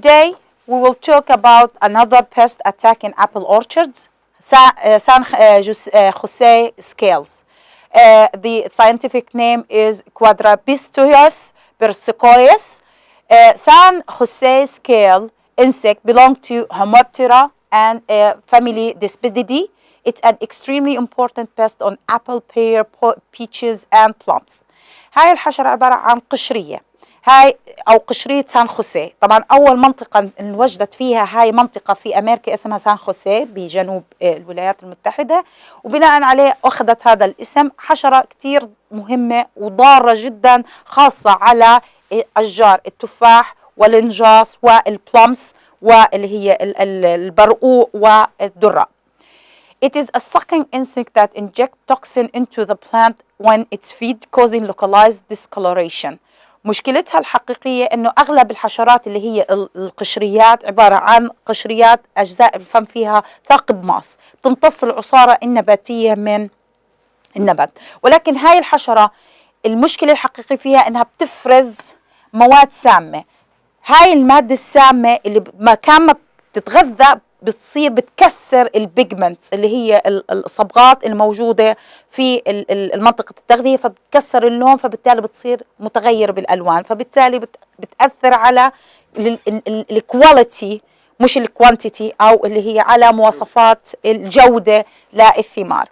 today we will talk about another pest attacking apple orchards, San Jose scales. The scientific name is Quadrapistoius persicoides. San Jose scale insect belong to Homoptera and family Dispididae. It's an extremely important pest on apple, pear, peaches and plums. هاي الحشرة عبارة عن قشرية، هاي أو قشرية سان خوسيه. طبعا أول منطقة انوجدت فيها هاي منطقة في أمريكا اسمها سان خوسيه بجنوب الولايات المتحدة، وبناء عليه أخذت هذا الاسم. حشرة كتير مهمة وضارة جدا، خاصة على أشجار التفاح والإنجاص والبلمس واللي هي البرقوق والذرة. It is a sucking insect that injects toxin into the plant when it's feed, causing localized discoloration. مشكلتها الحقيقية إنه أغلب الحشرات اللي هي القشريات عبارة عن قشريات أجزاء الفم فيها ثاقب ماس، بتمتص العصارة النباتية من النبات. ولكن هاي الحشرة المشكلة الحقيقية فيها إنها بتفرز مواد سامة. هاي المادة السامة اللي مكان ما بتتغذى بتصير بتكسر البيجمنتس اللي هي الصبغات الموجودة في المنطقة التغذية، فبتكسر اللون، فبالتالي بتصير متغير بالألوان، فبالتالي بتأثر على الكواليتي مش الكوانتيتي أو اللي هي على مواصفات الجودة للثمار.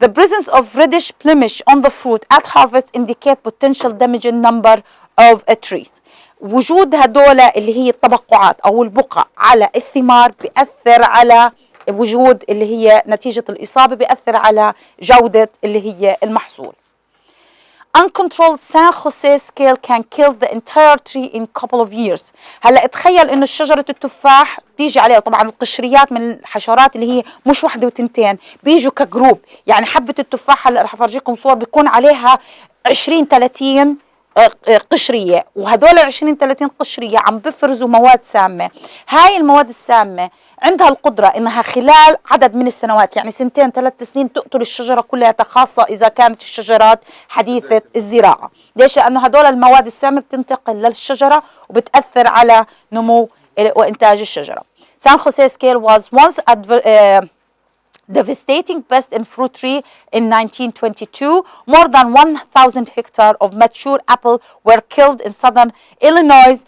The presence of reddish blemish on the fruit at harvest indicate potential damaging number of trees. وجود هدول اللي هي التبقعات أو البقع على الثمار بيأثر على وجود اللي هي نتيجة الإصابة، بيأثر على جودة اللي هي المحصول. Uncontrolled San Jose scale can kill the entire tree in couple of years. هلا تخيل إنه شجرة التفاح بيجي عليها طبعا القشريات من الحشرات اللي هي مش واحدة وتنتين، بيجوا كجروب. يعني حبة التفاح هلا رح أفرجيكم صور بيكون عليها 20-30 قشرية، وهدول 20-30 قشرية عم بفرزوا مواد سامة. هاي المواد السامة عندها القدرة انها خلال عدد من السنوات، يعني 2-3 سنين، تقتل الشجرة كلها، خاصة اذا كانت الشجرات حديثة الزراعة. ليش؟ لانه هدول المواد السامة بتنتقل للشجرة وبتأثر على نمو وانتاج الشجرة. San Jose scale was once devastating pest in fruit tree in 1922. More than 1,000 hectares of mature apple were killed in southern Illinois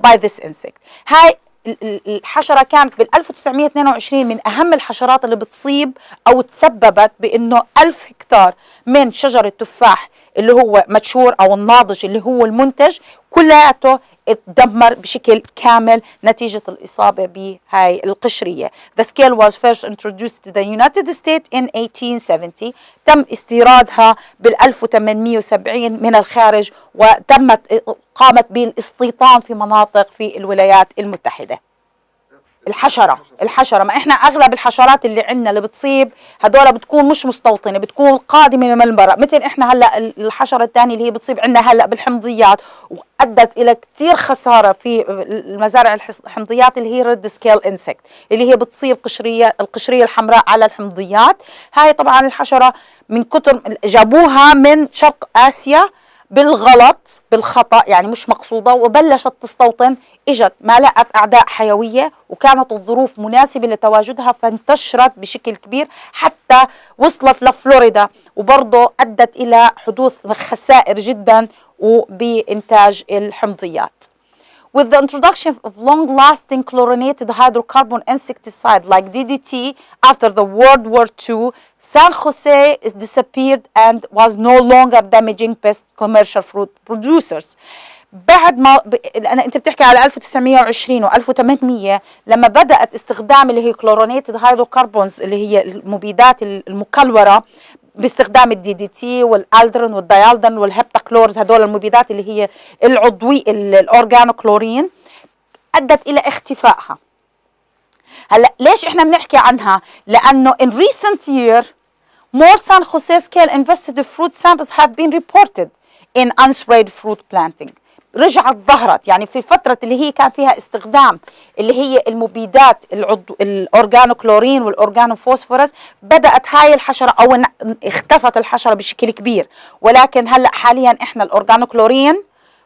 by this insect. هاي الحشرة كانت بال 1922 من أهم الحشرات اللي بتصيب أو تسببت بأنه 1000 هكتار من شجر التفاح اللي هو ماتشور أو الناضج اللي هو المنتج كلياته اتدمر بشكل كامل نتيجة الإصابة بهاي القشرية. The scale was first introduced to the United States in 1870. تم استيرادها بال 1870 من الخارج، قامت بالاستيطان في مناطق في الولايات المتحدة. الحشرة ما احنا اغلب الحشرات اللي عندنا اللي بتصيب هدول بتكون مش مستوطنه، بتكون قادمه من برا. مثل احنا هلا الحشره الثانيه اللي هي بتصيب عندنا هلا بالحمضيات، وادت الى كثير خساره في المزارع الحمضيات اللي هي ريد سكيل انسكت اللي هي بتصيب القشريه الحمراء على الحمضيات. هاي طبعا الحشره من كثر جابوها من شرق اسيا بالغلط بالخطأ، يعني مش مقصودة، وبلشت تستوطن. اجت ما لقت اعداء حيوية وكانت الظروف مناسبة لتواجدها، فانتشرت بشكل كبير حتى وصلت لفلوريدا، وبرضه ادت الى حدوث خسائر جدا وبإنتاج الحمضيات. With the introduction of long-lasting chlorinated hydrocarbon insecticide like DDT after the World War II, San Jose disappeared and was no longer damaging pest commercial fruit producers. بعد ما انت بتحكي على 1920 و1800 لما بدأت استخدام اللي هي chlorinated hydrocarbons اللي هي المبيدات المكلورة باستخدام الدي دي تي والالدرين والديالدن والهبتاكلورز، هدول المبيدات اللي هي العضوي الاورجانوكلورين، ادت الى اختفائها. هلا ليش احنا بنحكي عنها؟ لانه in recent year more San Jose scale infested fruit samples have been reported in unsprayed fruit planting. رجعت ظهرت يعني في الفترة اللي هي كان فيها استخدام اللي هي المبيدات الأورجانوكلورين والأورجانوفوسفورس، بدأت هاي الحشرة أو اختفت الحشرة بشكل كبير. ولكن هلأ حاليا إحنا الأورجانوكلورين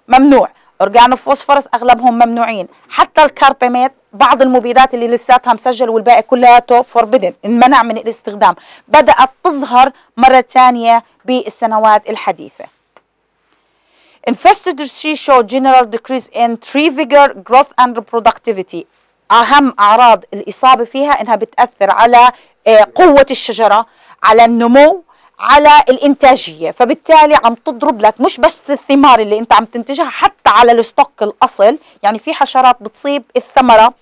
ممنوع، أورجانوفوسفورس أغلبهم ممنوعين، حتى الكارباميت بعض المبيدات اللي لساتها مسجل والباقي كلياته فوربيدن، انمنع من الاستخدام. بدأت تظهر مرة ثانية بالسنوات الحديثة. Infested trees show general decrease in tree vigor, growth and reproductivity. أهم أعراض الإصابة فيها إنها بتأثر على قوة الشجرة، على النمو، على الإنتاجية، فبالتالي عم تضرب لك مش بس الثمار اللي أنت عم تنتجها، حتى على الستوك الأصل. يعني في حشرات بتصيب الثمرة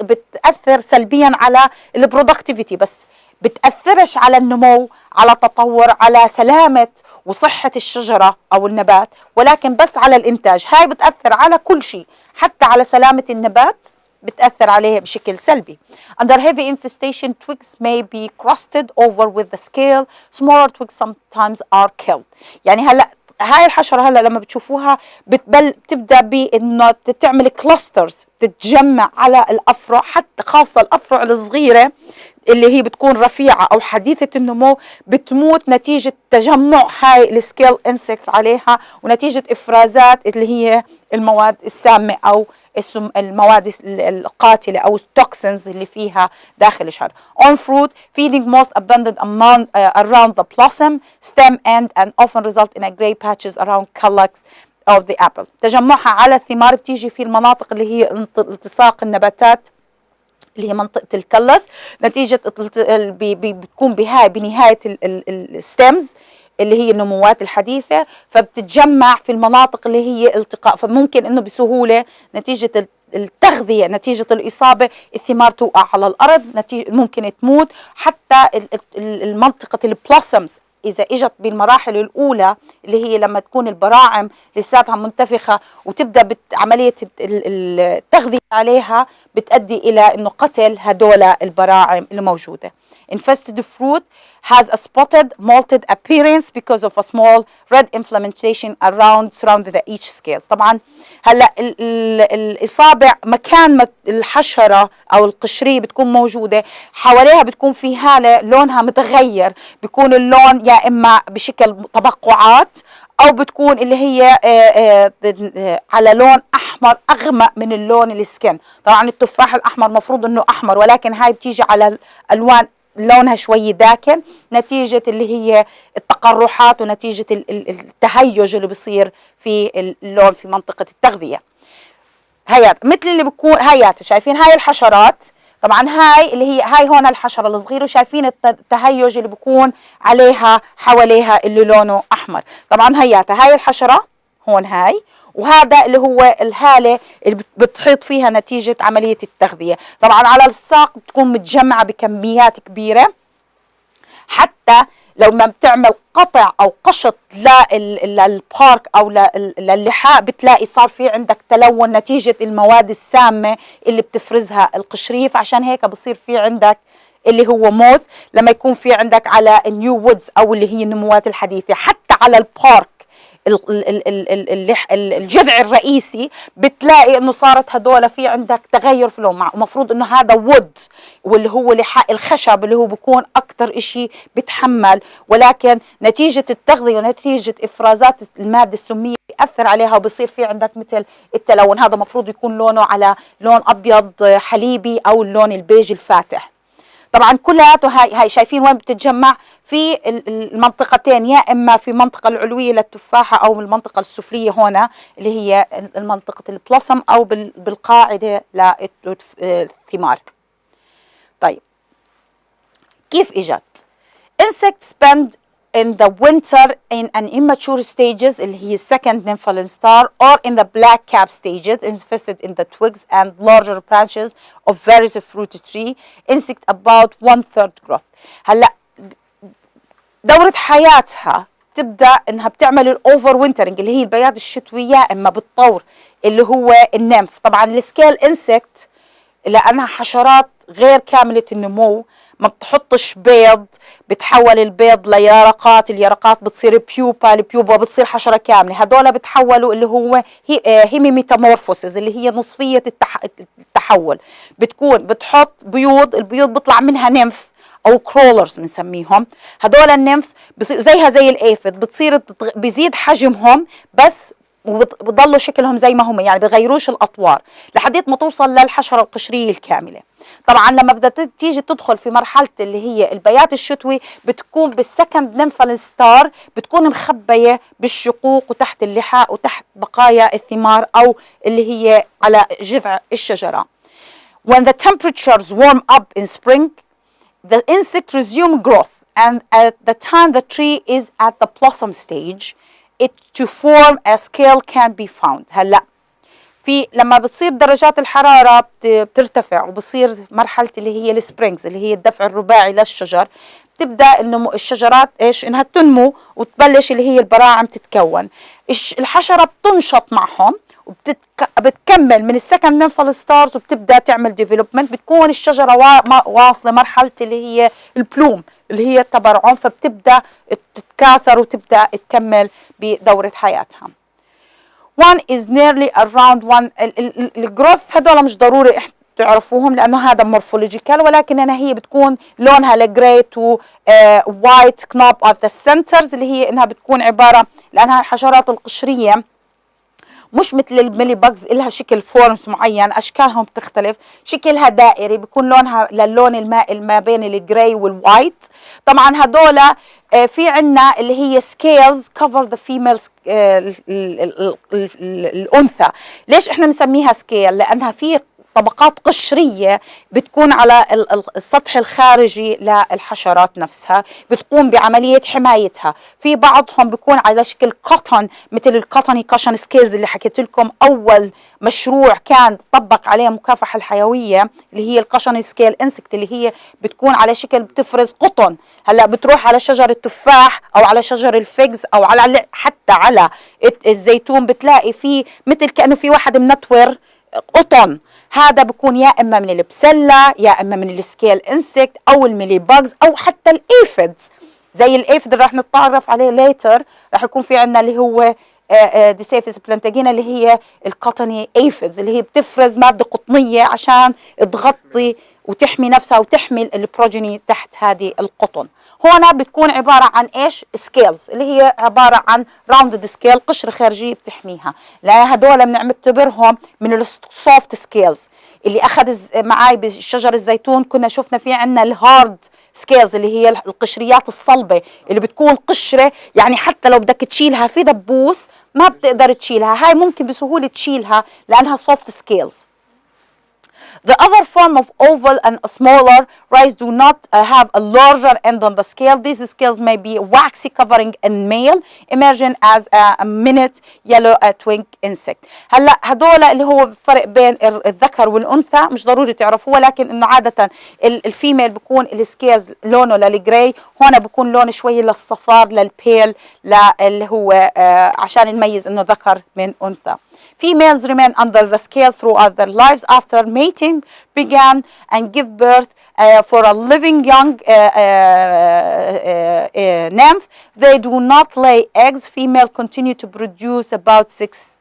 بتأثر سلبيا على البرودكتيفيتي، بس بتأثرش على النمو، على تطور، على سلامة وصحة الشجرة أو النبات، ولكن بس على الإنتاج. هاي بتأثر على كل شيء، حتى على سلامة النبات بتأثر عليه بشكل سلبي. Under heavy infestation, twigs may be crusted over with the scale. Smaller twigs sometimes are killed. يعني هلا هاي الحشرة هلا لما بتشوفوها بتبدأ بإنه تعمل كلاسترز، تتجمع على الأفرع، حتى خاصة الأفرع الصغيرة اللي هي بتكون رفيعة أو حديثة النمو بتموت نتيجة تجمع هاي السكيل انسكت عليها، ونتيجة إفرازات اللي هي المواد السامة أو المواد القاتلة أو التوكسينز اللي فيها داخل الشجر. On fruit, feeding most abundant amount around the blossom, stem end and often result in a gray patches around calyx of the apple. تجمعها على الثمار بتيجي في المناطق اللي هي التصاق النباتات اللي هي منطقة الكلس، نتيجة بتكون بنهاية الستيمز اللي هي النموات الحديثة، فبتتجمع في المناطق اللي هي التقاء، فممكن انه بسهولة نتيجة التغذية، نتيجة الإصابة الثمار توقع على الأرض، ممكن تموت. حتى المنطقة البلوسمز إذا إجت بالمراحل الأولى اللي هي لما تكون البراعم لساتها منتفخة وتبدأ عملية التغذية عليها، بتؤدي إلى إنه قتل هدول البراعم الموجودة. Infested fruit has a spotted, molted appearance because of a small red inflammation surround the each scales. طبعا هلا الإصابع مكان ما الحشرة أو القشرية بتكون موجودة حواليها بتكون في هالة لونها متغير، بيكون اللون يا إما بشكل تبقعات أو بتكون اللي هي على لون أحمر أغمق من اللون السكن. طبعا التفاح الأحمر مفروض إنه أحمر، ولكن هاي بتيجي على الألوان لونها شوي داكن نتيجة اللي هي التقرحات ونتيجة التهيج اللي بصير في اللون في منطقة التغذية. هيات مثل اللي بكون هيات شايفين هاي الحشرات، طبعا هاي اللي هي هاي هون الحشرة الصغيرة، وشايفين التهيج اللي بكون عليها حواليها اللي لونه أحمر. طبعا هاي الحشرة هون هاي، وهذا اللي هو الهالة اللي بتحيط فيها نتيجة عملية التغذية. طبعا على الساق بتكون متجمعة بكميات كبيرة، حتى لو ما بتعمل قطع أو قشط للبارك أو للحاء بتلاقي صار في عندك تلون نتيجة المواد السامة اللي بتفرزها القشرية، فعشان هيك بصير في عندك اللي هو موت لما يكون في عندك على النيو وودز أو اللي هي النموات الحديثة. حتى على البارك الجذع الرئيسي بتلاقي انه صارت هدول في عندك تغير في اللون، المفروض انه هذا وود واللي هو لحاء الخشب اللي هو بيكون اكثر اشي بتحمل، ولكن نتيجة التغذية ونتيجة افرازات المادة السمية بيأثر عليها وبصير في عندك مثل التلون. هذا مفروض يكون لونه على لون ابيض حليبي او اللون البيج الفاتح. طبعا كلياته هاي شايفين وين بتتجمع في المنطقتين، يا اما في المنطقه العلويه للتفاحه او المنطقه السفليه هنا اللي هي منطقه البلوسم او بالقاعده للثمار. طيب كيف اجت؟ insects spend in the winter in an immature stages اللي هي second nymphaean star or in the black cap stages infested in the twigs and larger branches of various fruit tree. Insect about 1/3 growth. هلا دورة حياتها تبدأ انها بتعمل الاوفر وينترنج اللي هي البياض الشتوي، يا اما بالطور اللي هو النمف. طبعا السكيل انسكت لانها حشرات غير كاملة النمو ما بتحطش بيض، بتحول البيض ليرقات، اليرقات بتصير بيوبا، البيوبا بتصير حشرة كاملة. هدول بتحولوا اللي هو هيميميتامورفوسيس اللي هي نصفية التحول. بتحط بيوض، البيوض بيطلع منها نمف او كرولرز بنسميهم. هدول النمفس زيها زي الافد بتصير بيزيد حجمهم، بس وبضلوا شكلهم زي ما هم، يعني بغيروش الأطوار لحديت ما توصل للحشرة القشرية الكاملة. طبعا لما بدها تيجي تدخل في مرحلة اللي هي البيات الشتوي بتكون بالسكند نمفال ستار، بتكون مخبية بالشقوق وتحت اللحاء وتحت بقايا الثمار أو اللي هي على جذع الشجرة. When the temperatures warm up in spring, the insect resume growth, and at the time the tree is at the blossom stage, it to form a scale can be found. هلا في لما بتصير درجات الحرارة بترتفع وبصير مرحلة اللي هي السبرينجز اللي هي الدفع الرباعي للشجر، بتبدأ النمو الشجرات ايش انها تنمو وتبلش اللي هي البراعم تتكون. الحشرة بتنشط معهم وبتكمل من السكند نمفال ستارز وبتبدأ تعمل ديفلوبمنت، بتكون الشجرة واصلة مرحلة اللي هي البلوم اللي هي التبرعم، فبتبدأ تتكاثر وتبدأ تكمل بدورة حياتها. One is nearly around one. الجروث هذول مش ضروري تعرفوهم لأنه هذا مورفولوجيكال، ولكن هي بتكون لونها الجراي تو وايت كنوب at the centers اللي هي إنها بتكون عبارة لأنها الحشرات القشرية مش مثل الميلي باجز إلها شكل فورمز معين، أشكالهم بتختلف، شكلها دائري بيكون لونها للون المائل ما بين الجراي والوايت. طبعا هدول في عنا اللي هي سكيلز كفر ذا فيميلز الأنثى. ليش احنا بنسميها سكيل؟ لأنها في طبقات قشرية بتكون على السطح الخارجي للحشرات نفسها، بتقوم بعملية حمايتها. في بعضهم بيكون على شكل كوتون مثل الكوتوني كوشن سكيلز اللي حكيت لكم أول مشروع كان طبق عليه مكافحة الحيوية اللي هي الكوشن سكيل انسكت اللي هي بتكون على شكل بتفرز قطن. هلا بتروح على شجر التفاح أو على شجر الفيجز أو على حتى على الزيتون بتلاقي فيه مثل كأنه في واحد منتور قطن. هذا بيكون يا اما من البسله يا اما من السكيل انسكت او الميلي باجز او حتى الايفيدز. زي الايفيد اللي راح نتعرف عليه ليتر راح يكون في عندنا اللي هو ديسيفيس بلانتاجينا اللي هي القطني ايفيدز اللي هي بتفرز ماده قطنيه عشان تغطي وتحمي نفسها وتحمي البروجيني تحت هذه القطن. هنا بتكون عبارة عن إيش؟ سكيلز اللي هي عبارة عن راوندد سكيل قشرة خارجية بتحميها. لا هدول بنعتبرهم من السوفت سكيلز. اللي أخذ معاي بشجر الزيتون كنا شفنا في عنا الهارد سكيلز اللي هي القشريات الصلبة اللي بتكون قشرة، يعني حتى لو بدك تشيلها في دبوس ما بتقدر تشيلها، هاي ممكن بسهولة تشيلها لأنها soft scales. The other form of oval and smaller rice do not have a larger end on the scale. These scales may be waxy covering in male, emerging as a minute yellow twink insect. هلا هدول اللي هو الفرق بين الذكر والأنثى مش ضروري تعرفوه، ولكن إنه عادة الفيميل بيكون السكيلز لونه للجراي، هون بيكون لونه شوي للصفار للبيل اللي هو عشان نميز إنه ذكر من أنثى. Females remain under the scale throughout their lives after mating began and give birth for a living young nymph. They do not lay eggs. Female continue to produce about 6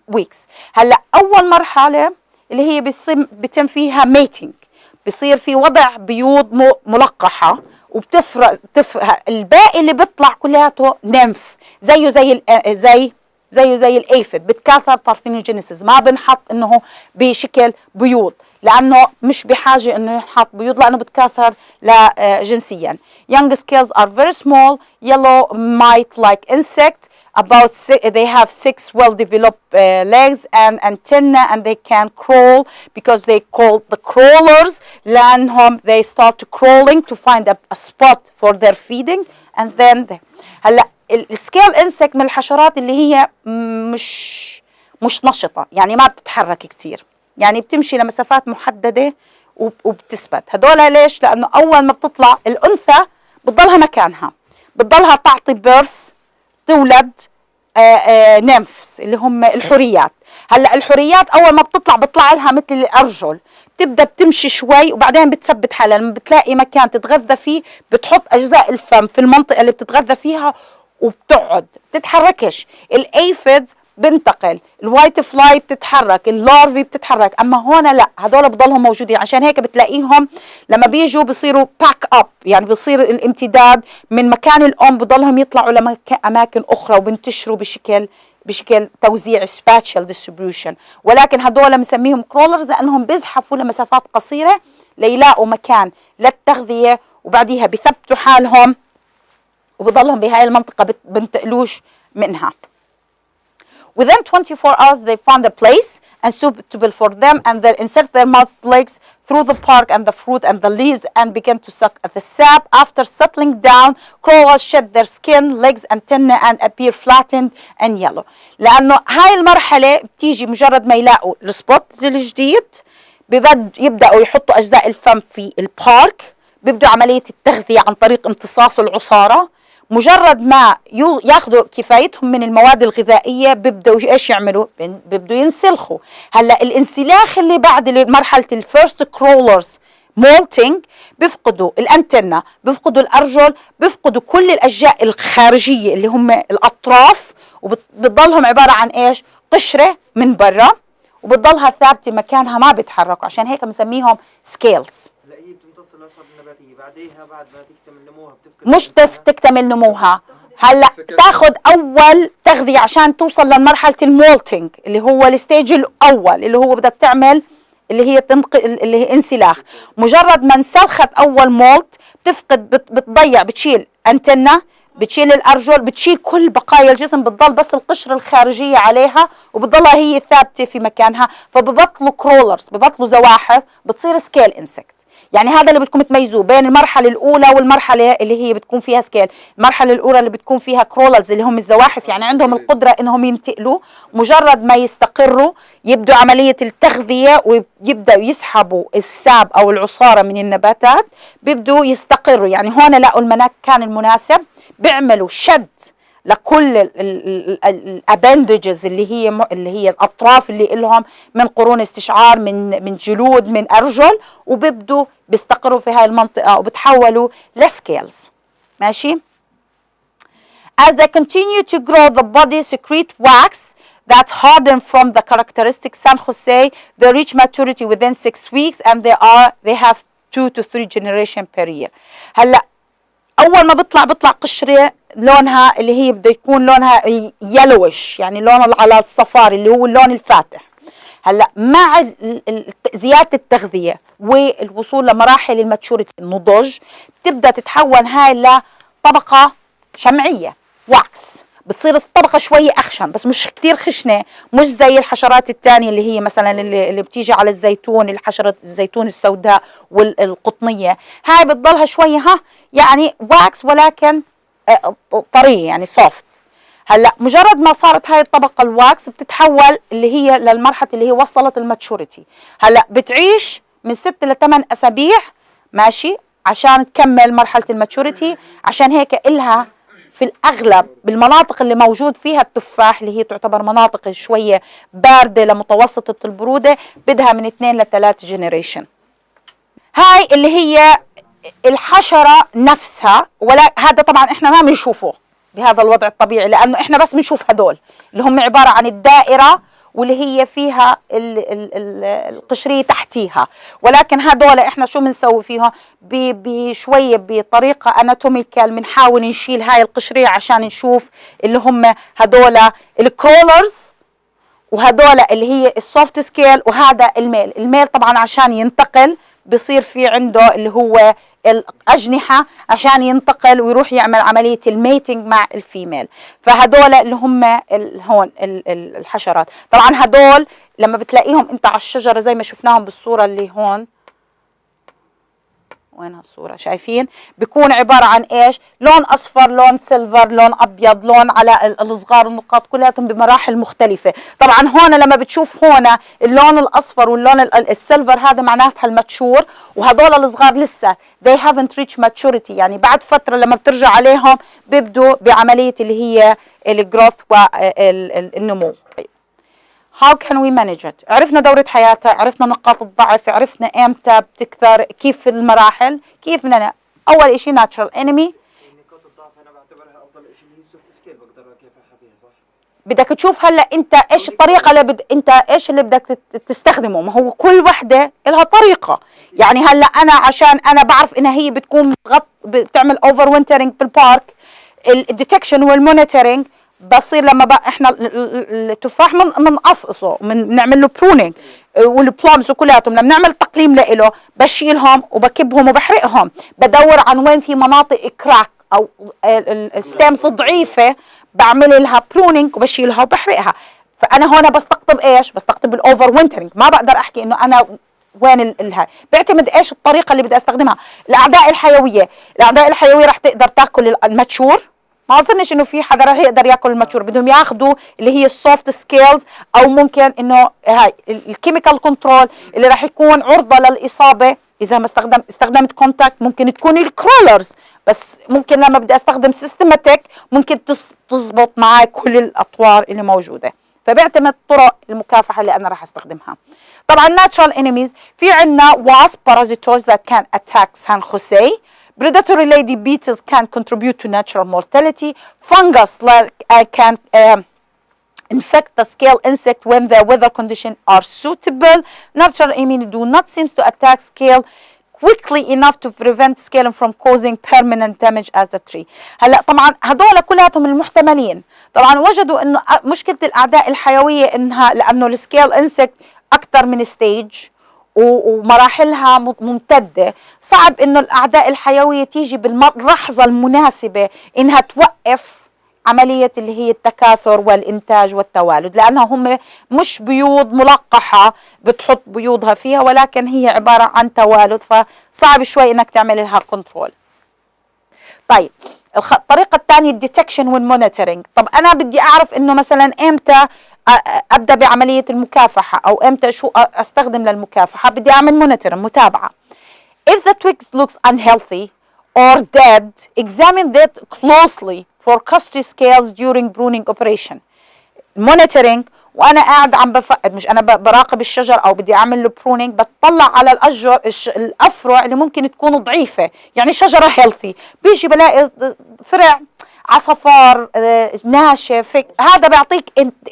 weeks. هلا أول مرحلة اللي هي بيتم فيها mating، بصير في وضع بيوض ملقحة وبتفرق الباقي اللي بيطلع كلياته نمف زي الايفيد بتكاثر بارثينوجينيسيس. ما بنحط انه بشكل بيوض لانه مش بحاجه انه ينحط بيوض لانه بتكاثر جنسيا. Young scales are very small, yellow mite-like insect. They have 6 well-developed legs and antennae, and they can crawl because they call the crawlers. لأنهم they start crawling to find a spot for their feeding, and then هلا السكيل انسكت من الحشرات اللي هي مش نشطة، يعني ما بتتحرك كتير، يعني بتمشي لمسافات محددة وبتثبت. هدول ليش؟ لأنه أول ما بتطلع الأنثى بتضلها مكانها، بتضلها تعطي بيرث تولد نمفس اللي هم الحوريات. هلا الحوريات أول ما بتطلع لها مثل الأرجل، بتبدأ بتمشي شوي وبعدين بتثبت حالها. لما بتلاقي مكان تتغذى فيه بتحط أجزاء الفم في المنطقة اللي بتتغذى فيها وبتقعد بتتحركش. الايفيد بنتقل، الوايت فلاي بتتحرك، اللارفي بتتحرك، اما هون لا، هدول بضلهم موجودين. عشان هيك بتلاقيهم لما بيجوا بصيروا باك اب، يعني بصير الامتداد من مكان الام بضلهم يطلعوا لاماكن اخرى وبنتشروا بشكل بشكل توزيع spatial distribution، ولكن هدول بنسميهم كرولرز لأنهم بيزحفوا لمسافات قصيرة ليلاقوا مكان للتغذية، وبعديها بثبتوا حالهم وبضلهم بهاي المنطقة بنتقلوش منها. Within 24 hours they found a place and suitable for them, and they insert their mouth legs through the bark and the fruit and the leaves and begin to suck at the sap. After settling down, crawlers shed their skin, legs, antennae and appear flattened and yellow. لأنه هاي المرحلة بتيجي مجرد ما يلاقوا السبوت الجديد يبدأوا يحطوا أجزاء الفم في البارك، بيبدأوا عملية التغذية عن طريق امتصاص العصارة. مجرد ما ياخذوا كفايتهم من المواد الغذائيه بيبدوا ايش يعملوا؟ بيبدوا ينسلخوا. هلا الانسلاخ اللي بعد مرحله الفيرست كرولرز مولتينج بيفقدوا الانتنه، بيفقدوا الارجل، بيفقدوا كل الاجزاء الخارجيه اللي هم الاطراف، وبتضلهم عباره عن ايش؟ قشره من برا، وبتضلها ثابته مكانها ما بيتحركوا، عشان هيك بنسميهم سكيلز. بعديها بعد ما تكتمل نموها مش تكتمل نموها، هلا تاخذ اول تغذيه عشان توصل لمرحله المولتينج اللي هو الستيج الاول، اللي هو بدها تعمل اللي هي اللي هي انسلاخ. مجرد ما انسلخت اول مولت بتفقد، بتضيع، بتشيل انتنا، بتشيل الارجل، بتشيل كل بقايا الجسم، بتضل بس القشره الخارجيه عليها وبتضلها هي ثابته في مكانها، فببطلوا كرولرز، ببطلوا زواحف، بتصير سكيل انسكت. يعني هذا اللي بدكم تميزوه بين المرحلة الأولى والمرحلة اللي هي بتكون فيها سكيل. المرحلة الأولى اللي بتكون فيها كرولرز اللي هم الزواحف، يعني عندهم القدرة إنهم ينتقلوا، مجرد ما يستقروا يبدوا عملية التغذية ويبدأوا يسحبوا الساب أو العصارة من النباتات، بيبدوا يستقروا. يعني هون لقوا المكان المناسب، بيعملوا شد لكل الابندجز اللي هي الاطراف اللي لهم من قرون استشعار، من جلود، من ارجل، وبيبدوا بيستقروا في هاي المنطقه وبتحولوا لسكيلز. ماشي. As they continue to grow, the body secrete wax that harden from the characteristic San Jose. They reach maturity within 6 weeks and they have 2 to 3 generation per year. هلا اول ما بيطلع قشره لونها اللي هي بده يكون لونها يلوش، يعني لون على الصفار اللي هو اللون الفاتح. هلا مع زياده التغذيه والوصول لمراحل الماتشوريتي النضج، بتبدا تتحول هاي لطبقه شمعيه واكس، بتصير الطبقه شويه اخشن بس مش كتير خشنه، مش زي الحشرات الثانيه اللي هي مثلا اللي بتيجي على الزيتون، الحشره الزيتون السوداء والقطنيه. هاي بتضلها شويه يعني واكس ولكن طريه، يعني سوفت. هلا مجرد ما صارت هاي الطبقه الواكس بتتحول اللي هي للمرحله اللي هي وصلت الماتشوريتي. هلا بتعيش من 6 ل 8 اسابيع ماشي عشان تكمل مرحله الماتشوريتي. عشان هيك إلها في الأغلب بالمناطق اللي موجود فيها التفاح اللي هي تعتبر مناطق شوية باردة لمتوسطة البرودة، بدها من 2 ل 3 جنريشن. هاي اللي هي الحشرة نفسها، ولا هذا طبعا احنا ما بنشوفه بهذا الوضع الطبيعي، لأنه احنا بس بنشوف هدول اللي هم عبارة عن الدائرة واللي هي فيها القشرية تحتيها، ولكن هدول احنا شو بنسوي فيها؟ بشوية بطريقة اناتوميكال بنحاول نشيل هاي القشرية عشان نشوف اللي هم هدول الكرولرز، وهدول اللي هي السوفت سكيل، وهذا الميل طبعا عشان ينتقل بصير في عنده اللي هو الأجنحة عشان ينتقل ويروح يعمل عملية الميتنج مع الفيميل. فهدول اللي هم هون الحشرات. طبعا هدول لما بتلاقيهم انت على الشجرة زي ما شفناهم بالصورة اللي هون، وين هالصورة شايفين؟ بيكون عبارة عن ايش؟ لون اصفر، لون سيلفر، لون ابيض، لون على الصغار، النقاط كلياتهم بمراحل مختلفة. طبعا هون لما بتشوف هون اللون الاصفر واللون السيلفر هذا معناتها الماتشور، وهدول الصغار لسه they haven't reached maturity، يعني بعد فترة لما بترجع عليهم بيبدوا بعملية اللي هي الجروث والنمو. How can we manage it؟ عرفنا دورة حياتها، عرفنا نقاط الضعف، عرفنا امتى بتكثر، كيف في المراحل، كيف بدنا اول شيء natural enemy. نقاط الضعف انا بعتبرها افضل شيء اللي هي السوفت سكيل، بقدر اكافحها فيها صح؟ بدك تشوف هلا انت ايش الطريقة اللي انت ايش اللي بدك تستخدمه، ما هو كل وحدة لها طريقة. يعني هلا انا عشان انا بعرف انها هي بتكون بتعمل اوفر وينترنج بالبارك، الديتكشن والمونيتورنج بصير لما بقى احنا التفاح بنقصقصه بنعمل له برونينج، والبلومز وكلياتهم لما بنعمل تقليم له بشيلهم وبكبهم وبحرقهم، بدور عن وين في مناطق كراك او الستيمز ضعيفه بعمل لها برونينج وبشيلها وبحرقها. فانا هون بستقطب ايش؟ بستقطب الاوفر وينترنج. ما بقدر احكي انه انا وين بيعتمد ايش الطريقه اللي بدي استخدمها. الاعداء الحيويه رح تقدر تاكل الماتشور. ما اظنش انه في حدا رح يقدر ياكل الماتشور، بدهم ياخذوا اللي هي السوفت سكيلز، او ممكن انه هاي الكيميكال كنترول اللي رح يكون عرضه للاصابه اذا ما استخدمت كونتاكت. ممكن تكون الكرولرز، بس ممكن لما بدي استخدم سيستماتيك ممكن تزبط معي كل الاطوار اللي موجوده. فبيعتمد طرق المكافحه اللي انا راح استخدمها. طبعا natural enemies في عندنا wasp parasitoids that can attack San Jose. Predatory lady beetles can contribute to natural mortality. Fungus can infect the scale insect when the weather conditions are suitable. Natural enemies do not seem to attack scale quickly enough to prevent scale from causing permanent damage as a tree. هلا طبعا هدول كلاتهم المحتملين. طبعا وجدوا انه مشكله الاعداء الحيويه انها لانه السكيل انسكت اكثر من ستيج ومراحلها ممتده، صعب انه الاعداء الحيويه تيجي باللحظه المناسبه انها توقف عمليه اللي هي التكاثر والانتاج والتوالد، لانها هم مش بيوض ملقحه بتحط بيوضها فيها، ولكن هي عباره عن توالد، فصعب شوي انك تعمل لها كنترول. طيب الطريقه الثانيه الديتكشن والمونيتورنج. طب انا بدي اعرف انه مثلا امتى ابدا بعمليه المكافحه او امتى شو استخدم للمكافحه. بدي اعمل متابعه. If the twig looks unhealthy or dead, examine that closely for custody scales during pruning operation. monitoring وانا قاعد عم بفقد، مش انا براقب الشجر او بدي اعمل له برونينج، بتطلع على الافرع اللي ممكن تكون ضعيفه. يعني شجره هيلثي بيجي بلاقي فرع عصفار ناشف، هذا بيعطيك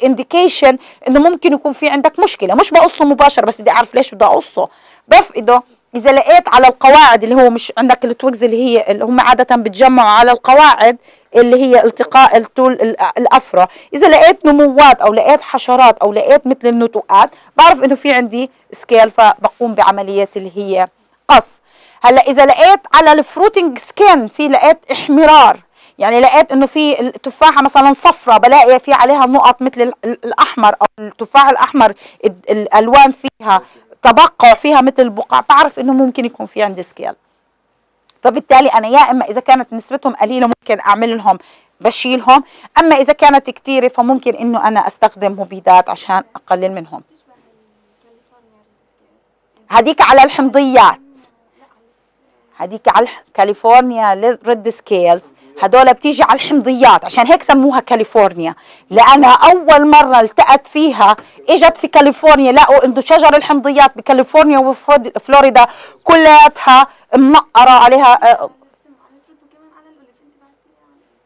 انديكيشن انه ممكن يكون في عندك مشكله. مش بقصه مباشره، بس بدي اعرف ليش بدي اقصه. بفقده اذا لقيت على القواعد اللي هو مش عندك التويجز اللي هم عاده بتجمعوا على القواعد اللي هي التقاء الافرع. اذا لقيت نموات او لقيت حشرات او لقيت مثل النتوءات بعرف انه في عندي سكيل، فبقوم بعمليه اللي هي قص. هلا اذا لقيت على الفروتنج سكين لقيت احمرار، يعني لقيت انه في التفاحه مثلا صفرة بلاقي في عليها نقط مثل الاحمر، او التفاح الاحمر الالوان فيها تبقع فيها مثل البقع، بعرف انه ممكن يكون في عندي سكيل. فبالتالي انا يا اما اذا كانت نسبتهم قليله ممكن اعمل لهم بشيلهم، اما اذا كانت كثيره فممكن انه انا استخدم مبيدات عشان اقلل منهم. هديك على الحمضيات، هديك على كاليفورنيا ريد سكيلز، هدول بتيجي على الحمضيات، عشان هيك سموها كاليفورنيا، لانها اول مره التقت فيها اجت في كاليفورنيا، لقوا انه شجر الحمضيات بكاليفورنيا وفلوريدا كلياتها منقره عليها.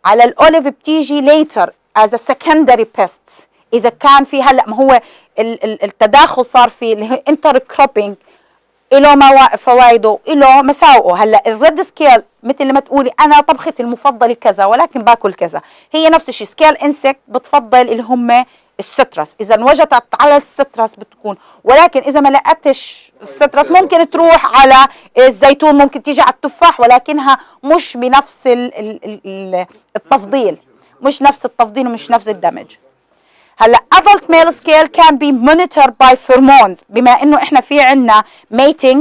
على الاوليف بتيجي ليتر از سكندري بيست. اذا كان في هلا ما هو التداخل صار في اللي هي انتر كروبينج، له فوائده له مساوئه. هلا الريد سكيل مثل ما تقولي انا طبختي المفضله كذا ولكن باكل كذا، هي نفس الشيء. سكيل انسكت بتفضل اللي هم السترس، اذا وجدت على السترس بتكون، ولكن اذا ما لقتش السترس ممكن تروح على الزيتون، ممكن تيجي على التفاح، ولكنها مش بنفس التفضيل، مش نفس التفضيل ومش نفس الدمج. هلا adult male scale can be monitored by pheromones، بما انه احنا في عندنا mating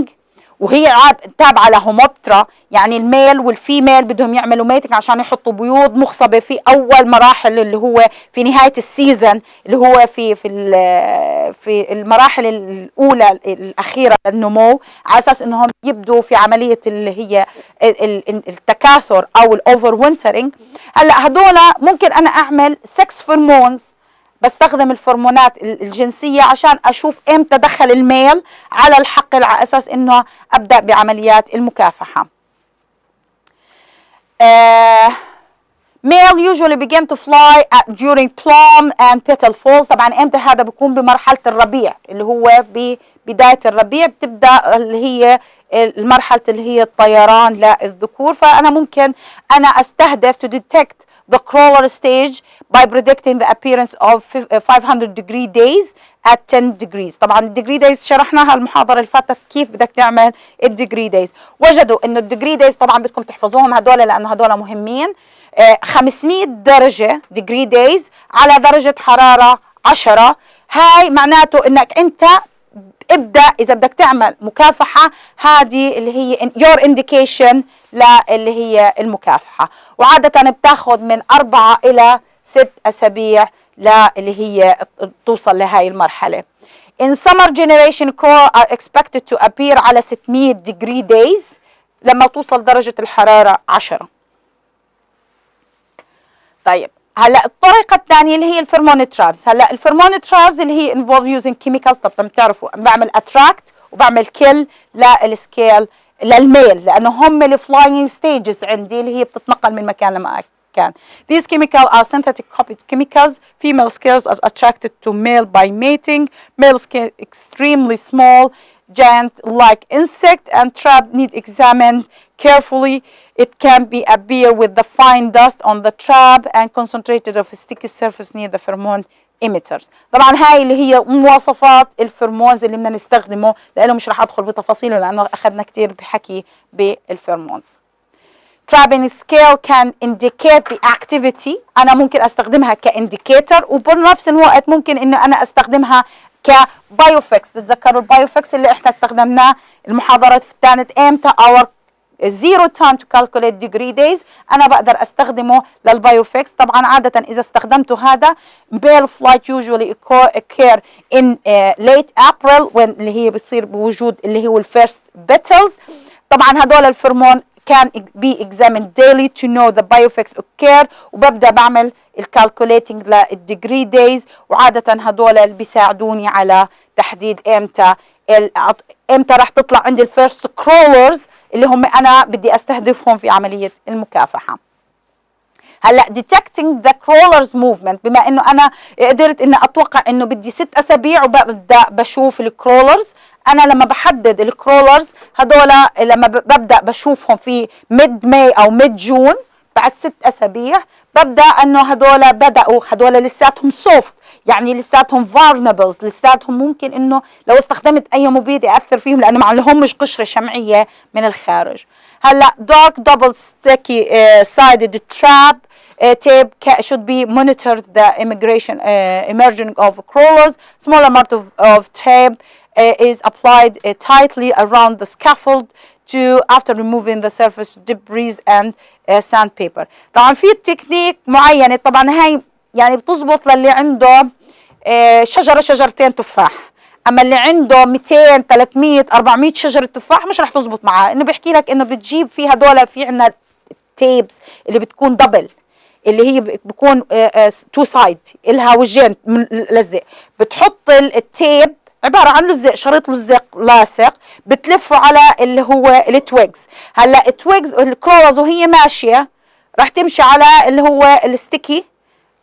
وهي تابعه لهوموبترا، يعني الميل والفيميل بدهم يعملوا ميتنج عشان يحطوا بيوض مخصبه في اول مراحل اللي هو في نهايه السيزون، اللي هو في المراحل الاولى الاخيره للنمو، على اساس انهم يبدوا في عمليه اللي هي التكاثر او الاوفر وينترنج. هلا هدول ممكن انا اعمل 6 فيرمونز، بستخدم الفرمونات الجنسية عشان أشوف إمتى دخل الميل على الحقل، على أساس إنه أبدأ بعمليات المكافحة. Male usually begin to fly during plum and petal falls. طبعا إمتى هذا بيكون؟ بمرحلة الربيع، اللي هو ببداية الربيع بتبدأ اللي هي المرحلة اللي هي الطيران للذكور. فأنا ممكن أنا أستهدف to detect the crawler stage by predicting the appearance of 500 degree days at 10 degrees. طبعا الديجري دايز شرحناها المحاضرة اللي فاتت كيف بدك تعمل الديجري دايز. وجدوا انه الديجري دايز طبعا بدكم تحفظوهم هدول لانه هدول مهمين. 500 درجة degree days على درجة حرارة 10. هاي معناته انك انت ابدأ اذا بدك تعمل مكافحة، هذه اللي هي your indication اللي هي المكافحة. وعادة بتاخد من 4 إلى 6 أسابيع اللي هي توصل لهاي المرحلة. In summer generation crawlers are expected to appear على 600 degree days لما توصل درجة الحرارة 10. طيب هلا الطريقة الثانية اللي هي الفيرمون ترابز. هلا الفيرمون ترابز اللي هي involve using chemicals. طبعا بتعرفوا بعمل attract وبعمل kill للسكيل للميل لأنه هم الفلاينج ستيجز عندي اللي هي بتتنقل من مكان لمكان. These chemicals are synthetic copied chemicals. Female scales are attracted to male by mating. Male scale extremely small, giant-like insect and trap need examined carefully. It can be appear with the fine dust on the trap and concentrated of a sticky surface near the pheromone emitters. طبعا هاي اللي هي مواصفات الفيرمونز اللي بدنا نستخدمه، لانه مش رح ادخل بتفاصيله لانه اخذنا كثير بحكي بالفيرمونز. Trapping scale can indicate the activity. أنا ممكن أستخدمها كإنديكيتر وبنفس الوقت ممكن إنه أنا أستخدمها كبايوفكس. بتتذكروا البايوفكس اللي إحنا استخدمناه المحاضرات في الثالث إمتى our zero time to calculate degree days. أنا بقدر أستخدمه للبايوفكس. طبعا عادة إذا استخدمته هذا male flight usually occur in late April when اللي هي بتصير بوجود اللي هو الفيرست petals. طبعا هدول الفيرمون can be examined daily to know the bioeffects occur. وببدأ بعمل الكالكوليتنج للديجري دايز، وعادة هدول اللي بيساعدوني على تحديد امتى راح تطلع عندي الفيرست كرولرز اللي هم انا بدي استهدفهم في عملية المكافحة. هلا detecting the crawlers movement، بما انه انا قدرت اني اتوقع انه بدي 6 أسابيع وببدا بشوف الكرولرز. انا لما بحدد الكرولرز هدول لما ببدا بشوفهم في ميد ماي او ميد جون بعد 6 أسابيع ببدا انه هدول لساتهم سوفت، يعني لساتهم فارنبلز، لساتهم ممكن انه لو استخدمت اي مبيد ياثر فيهم لانه ما لهمش قشره شمعيه من الخارج. هلا dark double sticky sided trap tape should be monitored the emerging of crawlers. Small amount of tape is applied tightly around the scaffold after removing the surface debris and sandpaper. طبعا في تكنيك معينة، طبعا هاي يعني بتزبط للي عنده شجرتين تفاح، اما اللي عنده 200 300 400 شجرة تفاح مش رح تزبط معاه. انه بيحكي لك انه بتجيب في هدول في عنا تيبس اللي بتكون دبل، اللي هي بيكون تو سايد إلها وجهين لزق، بتحط التيب عبارة عن لزق، شريط لزق لاصق بتلفه على اللي هو التويجز. هلا التويجز الكرولز وهي ماشية راح تمشي على اللي هو الستيكي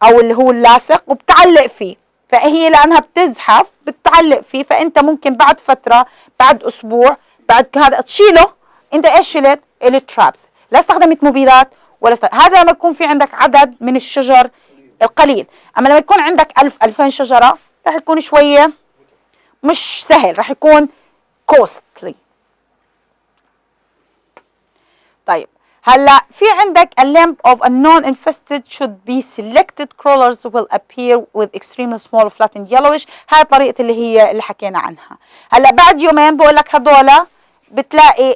او اللي هو اللاصق وبتعلق فيه، فهي لانها بتزحف بتعلق فيه، فانت ممكن بعد فترة بعد اسبوع بعد هذا تشيله. انت ايش شلت؟ الترابس، لا استخدمت مبيدات ولا هذا لما يكون في عندك عدد من الشجر القليل. اما لما يكون عندك 1000 2000 شجرة راح يكون شوية مش سهل، راح يكون costly. طيب هلا في عندك a limb of a non-infested should be selected. Crawlers will appear with extremely small flattened yellowish. هاي طريقة اللي حكينا عنها. هلا بعد يومين بقول لك هدول بتلاقي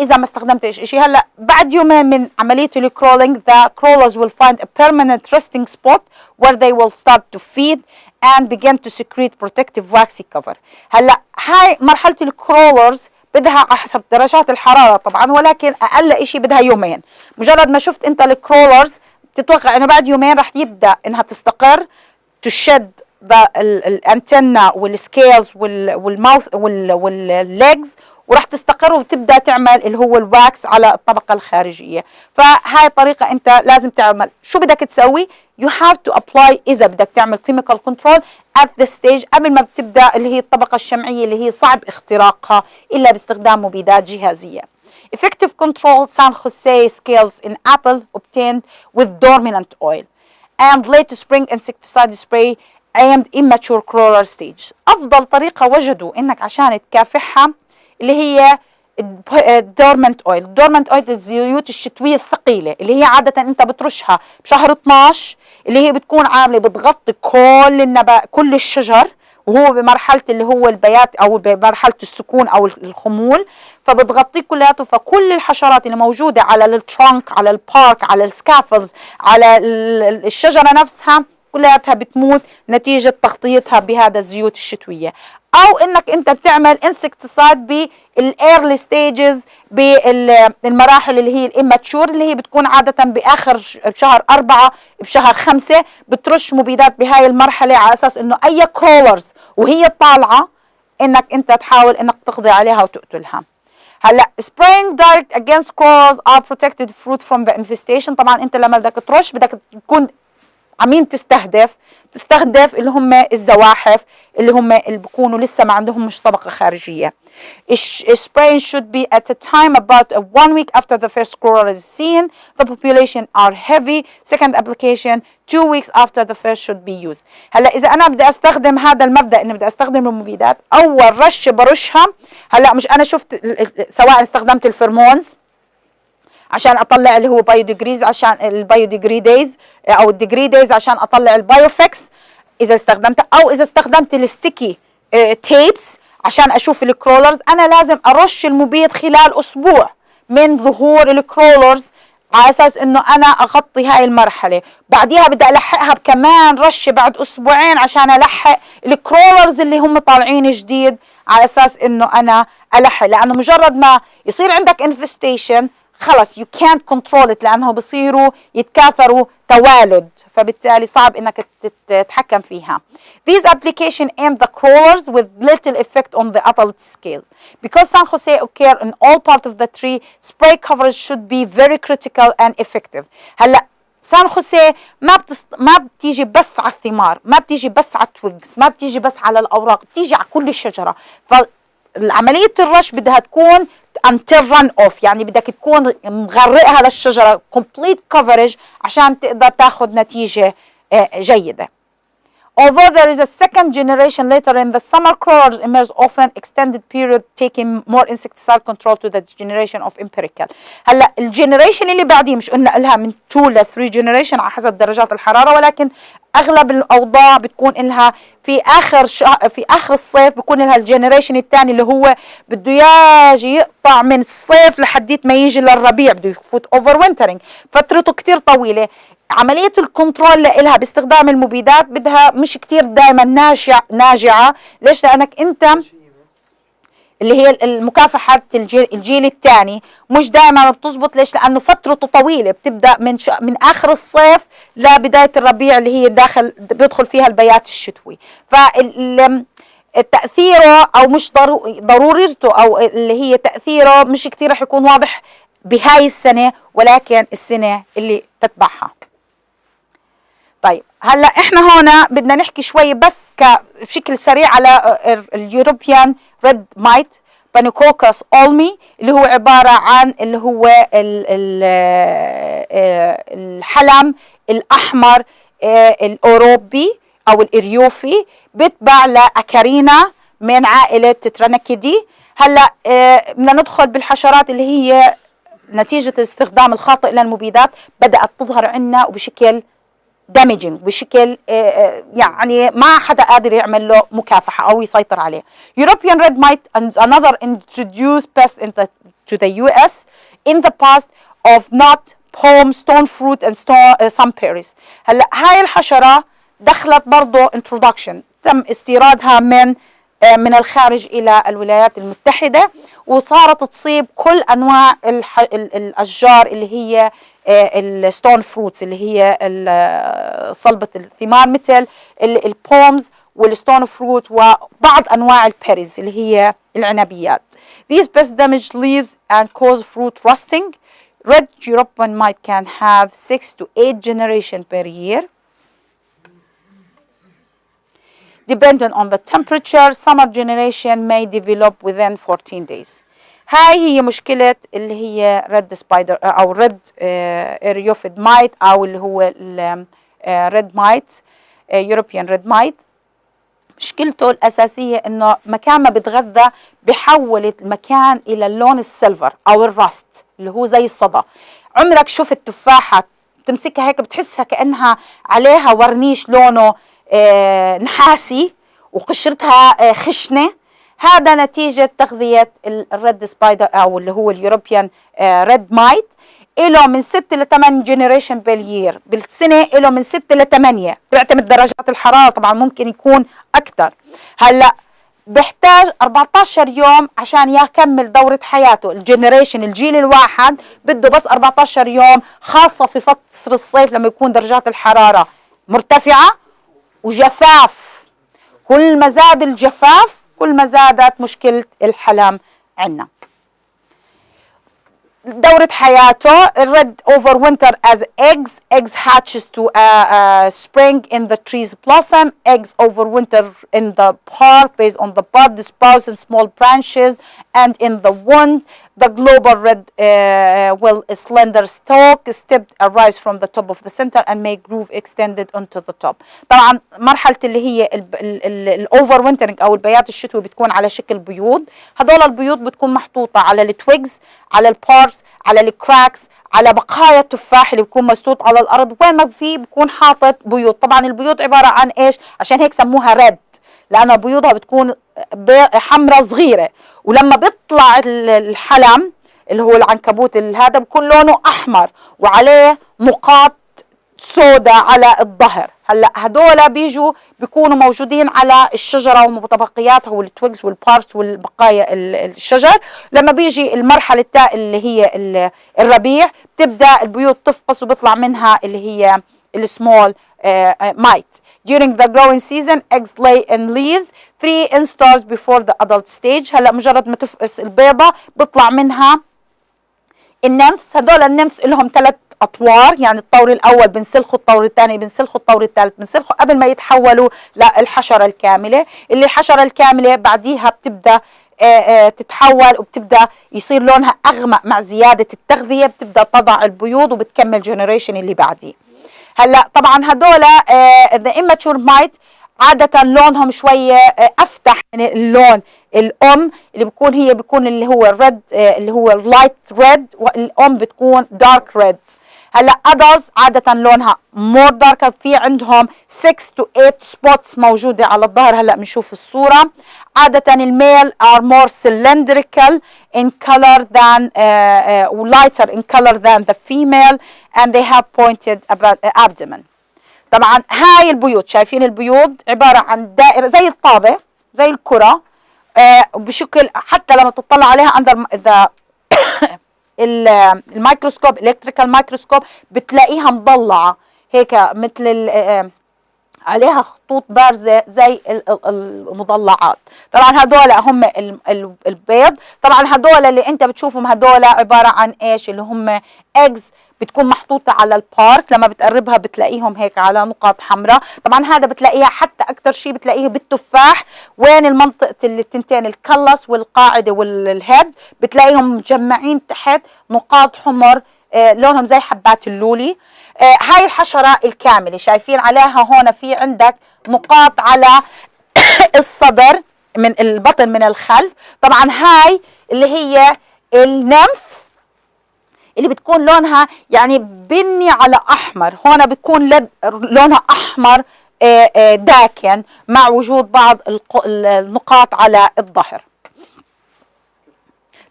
اذا ما استخدمتش شيء. هلا بعد يومين من عمليه الكرولينج the crawlers will find a permanent resting spot where they will start to feed and begin to secrete protective waxy cover. هلا هاي مرحله الكرولرز بدها على حسب درجات الحراره طبعا، ولكن اقل شيء بدها يومين. مجرد ما شفت انت الكرولرز بتتوقع انه بعد يومين رح يبدا انها تستقر تشد الانتنا والسكيلز والماوث والليجز، وراح تستقر وتبدا تعمل اللي هو الواكس على الطبقه الخارجيه. فهاي طريقه انت لازم تعمل. شو بدك تسوي؟ you have to apply اذا بدك تعمل chemical control at the stage قبل ما بتبدا اللي هي الطبقه الشمعيه اللي هي صعب اختراقها الا باستخدام مبيدات جهازيه. Effective control San Jose scales in apple obtained with dormant oil. And late spring insecticide spray and immature crawler stage. أفضل طريقة وجدوا إنك عشان تكافحها اللي هي dormant oil. dormant oil الزيوت الشتوية الثقيلة اللي هي عادة أنت بترشها بشهر 12 اللي هي بتكون عاملة بتغطي كل الشجر وهو بمرحلة اللي هو البيات أو بمرحلة السكون أو الخمول، فبتغطيه كلياته، فكل الحشرات اللي موجودة على الترانك على البارك على السكافلز على الشجرة نفسها كلياتها بتموت نتيجة تغطيتها بهذا الزيوت الشتوية. أو إنك أنت بتعمل انسكتسايد بالإيرلي ستيجز بالمراحل اللي هي الإماتشور اللي هي بتكون عادة بشهر 4 بشهر 5 بترش مبيدات بهاي المرحلة على أساس إنه أي كرولرز وهي طالعة إنك أنت تحاول إنك تقضي عليها وتقتلها. هلا spraying direct against crawlers are protected fruit from the infestation. طبعا أنت لما بدك ترش بدك تكون عمين تستهدف اللي هم الزواحف اللي بيكونوا لسه ما عندهم طبقة خارجية. Spraying should be at a time about 1 week after the first crawler is seen. The population are heavy. Second application 2 weeks after the first should be used. هلا إذا أنا بدي أستخدم هذا المبدأ إني بدي أستخدم المبيدات أول رشة برشها. هلا مش أنا شفت سواء استخدمت الفيرمونز عشان اطلع اللي هو بايوديجريز عشان البايوديجريديز او الديجريديز عشان اطلع البايوفكس اذا استخدمتها، او اذا استخدمت الستيكي تيبس عشان اشوف الكرولرز. انا لازم ارش المبيد خلال اسبوع من ظهور الكرولرز على اساس انه انا اغطي هاي المرحله. بعديها بدي الحقها بكمان رشه بعد اسبوعين عشان الحق الكرولرز اللي هم طالعين جديد على اساس انه انا الحق، لانه مجرد ما يصير عندك انفستيشن خلص you can't control it لأنه بصيروا يتكاثروا توالد، فبالتالي صعب إنك تتحكم فيها. These applications aim the crawlers with little effect on the adult scale. Because San Jose occur in all parts of the tree, spray coverage should be very critical and effective. هلا سان خوسيه ما بتيجي بس على الثمار، ما بتيجي بس على التويجز، ما بتيجي بس على الأوراق، بتيجي على كل الشجرة. فالعملية الرش بدها تكون until run off، يعني بدك تكون مغرقها للشجرة complete coverage عشان تقدر تاخذ نتيجة جيدة. Although there is a second generation later in the summer, crawlers emerge often extended period taking more insecticide control to the generation of empirical. هلا الجنريشن اللي بعديه مش قلنا لها من 2 ل 3 جنريشن على حسب درجات الحرارة، ولكن اغلب الاوضاع بتكون لها في اخر الصيف بيكون لها الجنريشن الثاني اللي هو بده يجي يقطع من الصيف لحديت ما يجي للربيع، بده يفوت اوفر وينترنج، فترته كتير طويله. عمليه الكنترول لها باستخدام المبيدات بدها مش كتير دائما ناجعه. ليش؟ لانك انت اللي هي المكافحة الجيل الثاني مش دائما بتزبط. ليش؟ لأنه فترته طويلة، بتبدأ من آخر الصيف لبداية الربيع اللي هي بيدخل فيها البيات الشتوي. فالتأثيره أو مش ضرورته أو اللي هي تأثيره مش كتير رح يكون واضح بهاي السنة، ولكن السنة اللي تتبعها. طيب هلا احنا هنا بدنا نحكي شوي بس بشكل سريع على اليوروبيان ريد مايت بانيكوكس اولمي اللي هو عبارة عن اللي هو الحلم الأحمر الأوروبي أو الإريوفي، بيتبع لأكارينا من عائلة تترانكيدي. هلا بدنا ندخل بالحشرات اللي هي نتيجة الاستخدام الخاطئ للمبيدات بدأت تظهر عندنا وبشكل damaging، بشكل يعني ما حدا قادر يعمل له مكافحة أو يسيطر عليه. European red mite and another introduced pest to the US in the past of nut, palm, stone fruit and some berries. هلا هاي الحشرة دخلت برضه introduction، تم استيرادها من الخارج إلى الولايات المتحدة، وصارت تصيب كل أنواع الأشجار اللي هي الستون فروتس اللي هي صلبة الثمار مثل البومز والستون فروت وبعض أنواع البيريز اللي هي العنبيات. These pests damage leaves and cause fruit rusting. Red European mite can have 6 to 8 generations per year. Depending on the temperature, summer generation may develop within 14 days. هاي هي مشكلة اللي هي ريد سبايدر أو ريد إريوفيد مايت أو اللي هو ريد مايت، يوروبيان ريد مايت. مشكلته الأساسية إنه مكان ما بتغذى بحول المكان إلى اللون السيلفر أو الراست اللي هو زي الصدى. عمرك شفت تفاحة تمسكها هيك بتحسها كأنها عليها ورنيش لونه نحاسي وقشرتها خشنة؟ هذا نتيجة تغذية الريد سبايدر أو اللي هو اليوروبيان ريد مايت. إله من 6 ل 8 جنريشن باليير، بالسنة إله من 6 ل 8، بيعتمد درجات الحرارة طبعا، ممكن يكون أكثر. هلا بيحتاج 14 يوم عشان يكمل دورة حياته. الجنريشن الجيل الواحد بده بس 14 يوم، خاصة في فصل الصيف لما يكون درجات الحرارة مرتفعة وجفاف. كل ما زاد الجفاف كل ما زادت مشكلة الحلم عنا. دورة حياته الريد over winter as eggs hatches to spring in the tree's blossom. Eggs over winter in the bark based on the bud disperse in small branches and in the wound. The global red will slender stalk stepped arise from the top of the center and may groove extended onto the top. طبعا مرحلة اللي هي الاوفر وينترنج او البيات الشتوي بتكون على شكل بيوض. هدول البيوض بتكون محطوطة على التويجز، على البارس، على الكراكس، على بقايا التفاح اللي بيكون مسطوط على الارض. وين ما في بيكون حاطط بيوض. طبعا البيوض عبارة عن ايش؟ عشان هيك سموها ريد، لأن بيوضها بتكون حمراء صغيرة. ولما بيطلع الحلم اللي هو العنكبوت هذا بيكون لونه أحمر وعليه نقاط سوداء على الظهر. هلا هدول بيجوا بيكونوا موجودين على الشجرة ومتبقياتها والتويجز والبارس والبقايا الشجر. لما بيجي المرحلة اللي هي الربيع بتبدأ البيوت تفقس وبيطلع منها اللي هي السمول mite. During the growing season, eggs lay in leaves 3 instars before the adult stage. هلا مجرد ما تفقس البيضة بيطلع منها النمس. هدول النمس لهم 3 أطوار، يعني الطور الأول بنسلخوا، الطور الثاني بنسلخوا، الطور الثالث بنسلخوا قبل ما يتحولوا للحشرة الكاملة. اللي الحشرة الكاملة بعديها بتبدأ تتحول وبتبدأ يصير لونها أغمق مع زيادة التغذية، بتبدأ تضع البيوض وبتكمل جنريشن اللي بعديه. هلا طبعا هدول the immature mite عادة لونهم شوية أفتح من اللون الأم اللي بيكون اللي هو الريد اللي هو اللايت ريد، والأم بتكون دارك ريد. هلا adults عادة لونها more darker، في عندهم 6 to 8 spots موجودة على الظهر. هلا بنشوف الصورة. عادة الميل are more cylindrical in color than lighter in color than the female and they have pointed abdomen. طبعا هاي البيوض، شايفين البيوض عبارة عن دائرة زي الطابة زي الكرة بشكل، حتى لما تطلع عليها under the الميكروسكوب الكتريكال مايكروسكوب بتلاقيها مضلعة هيك مثل عليها خطوط بارزة زي المضلعات. طبعا هدول هم البيض. طبعا هدول اللي انت بتشوفهم هدول عبارة عن ايش؟ اللي هم eggs بتكون محطوطة على البارك. لما بتقربها بتلاقيهم هيك على نقاط حمراء. طبعا هذا بتلاقيها حتى اكثر شيء بتلاقيه بالتفاح. وين المنطقة التنتين الكلس والقاعدة والهيد بتلاقيهم مجمعين تحت نقاط حمر لونهم زي حبات اللولي. هاي الحشرة الكاملة شايفين عليها هون في عندك نقاط على الصدر من البطن من الخلف. طبعا هاي اللي هي النمف اللي بتكون لونها يعني بني على أحمر. هون بتكون لونها أحمر داكن مع وجود بعض النقاط على الظهر.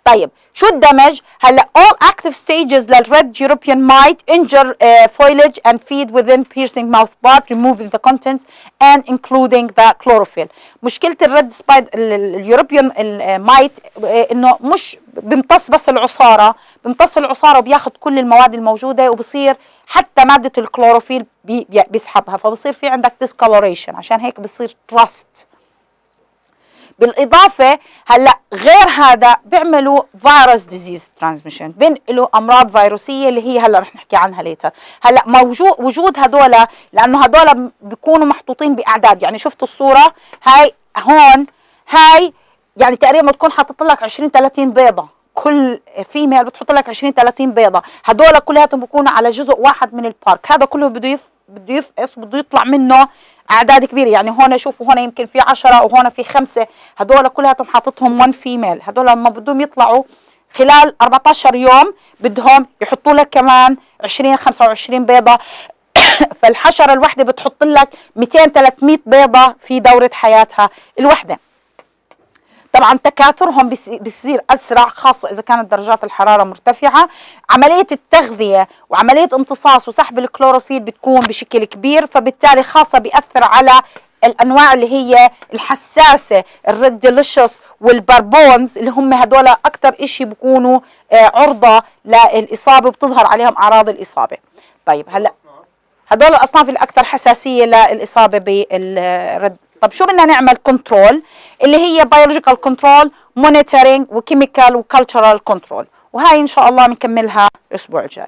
طيب شو الدمج؟ هلا all active stages للred European mite injure foliage and feed within piercing mouth part removing the contents and including the chlorophyll. مشكلة الريد سبايد اليوروبيان المايت انه مش بيمتص بس العصارة، بيمتص العصارة وبياخد كل المواد الموجودة وبصير حتى مادة الكلوروفيل بيسحبها، فبصير في عندك discoloration، عشان هيك بصير rust. بالإضافة هلا غير هذا بيعملوا فيروس ديزيز ترانسميشن، بينقلوا أمراض فيروسية اللي هي هلا رح نحكي عنها ليتر. هلا وجود هدول لأنه هدول بيكونوا محطوطين بأعداد. يعني شفتوا الصورة هاي هون، هاي يعني تقريبا بتكون حاطط لك 20-30 بيضة كل فيميل بتحط لك 20 30 بيضه، هدول كلياتهم بيكونوا على جزء واحد من البارك. هذا كله بده يفقس، بده يطلع منه اعداد كبيره. يعني هون شوفوا، هون يمكن في 10 وهون في 5، هدول كلياتهم حاططهم 1 فيميل. هدول لما بدهم يطلعوا خلال 14 يوم بدهم يحطوا لك كمان 20 25 بيضه. فالحشره الوحده بتحط لك 200 300 بيضه في دوره حياتها الوحده. طبعا تكاثرهم بيصير اسرع، خاصه اذا كانت درجات الحراره مرتفعه. عمليه التغذيه وعمليه امتصاص وسحب الكلوروفيل بتكون بشكل كبير، فبالتالي خاصه بيأثر على الانواع اللي هي الحساسه، الريد ديليشس والباربونز، اللي هم هدول اكثر شيء بيكونوا عرضه للاصابه وبتظهر عليهم اعراض الاصابه. طيب هلا هدول الاصناف الاكثر حساسيه للاصابه بالريد. طب شو بدنا نعمل كنترول، اللي هي biological control, monitoring وchemical وcultural control، وهاي ان شاء الله بنكملها الاسبوع الجاي.